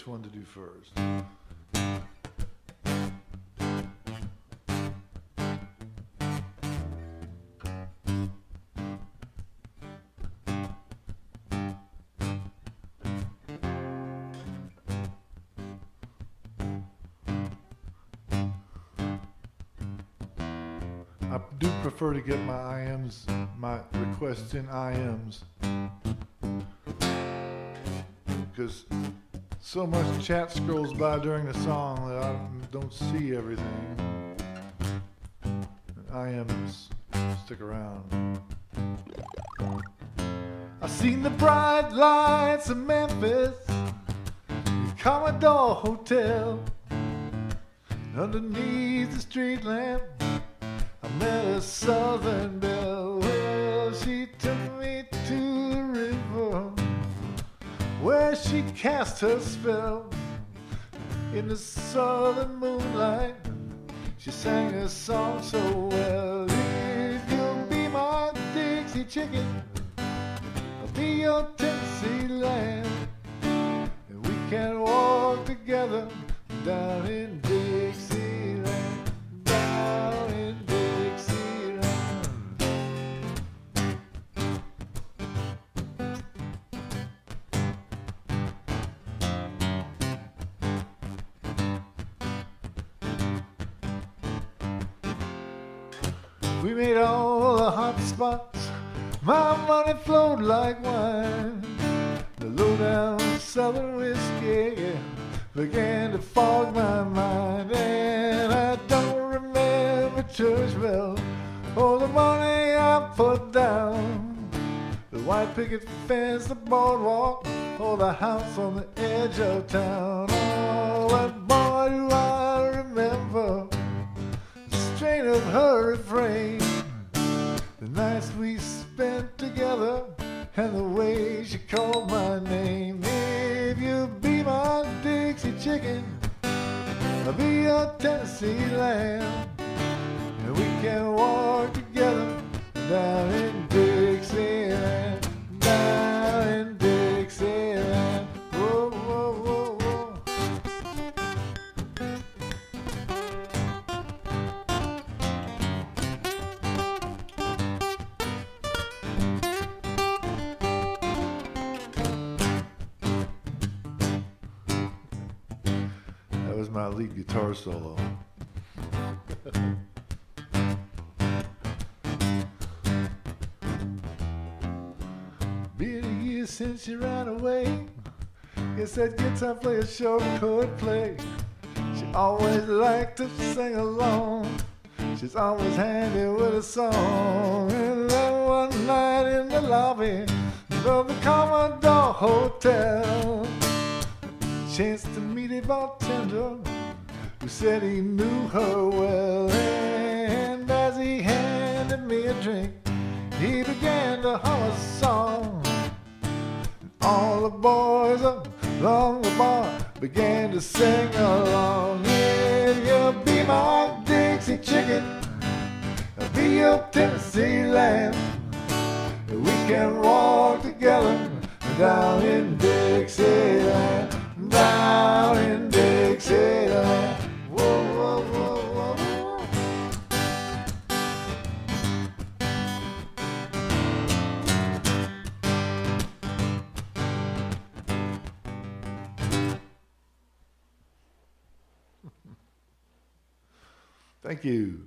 which one to do first. I do prefer to get my requests in IMs, because so much chat scrolls by during the song that I don't see everything. IMs stick around. I seen the bright lights of Memphis, the Commodore Hotel, underneath the street lamp. I met a Southern belle. Well, she took me to the river where she cast her spell. In the southern moonlight, she sang a song so well. If you'll be my Dixie chicken, I'll be your Tennessee lamb, and we can walk together down in Dixieland, down in Dixieland. We made all the hot spots, my money flowed like wine. The low-down southern whiskey began to fog my mind, and I don't remember church bells or the money I put down, the white picket fence, the boardwalk, or the house on the edge of town. Oh, but boy, do I remember the strain of her refrain, the nights we spent together, and the way she called my name. If you be my Dixie chicken, I'll be your Tennessee lamb, and we can walk together down in Dixieland, down in Dixieland. Whoa, whoa, whoa, whoa. That was my lead guitar solo. Been a year since she ran away. Guess that guitar player sure could play. She always liked to sing along. She's always handy with a song. And then one night in the lobby of the Commodore Hotel, chanced to meet a bartender who said he knew her well. And as he handed me a drink, he began to hum a song. And all the boys along the bar began to sing along. If you'll be my Dixie chicken, I'll be your Tennessee lamb, and we can walk together down in Dixieland, down in Dixieland. Whoa, whoa, whoa, whoa. Thank you.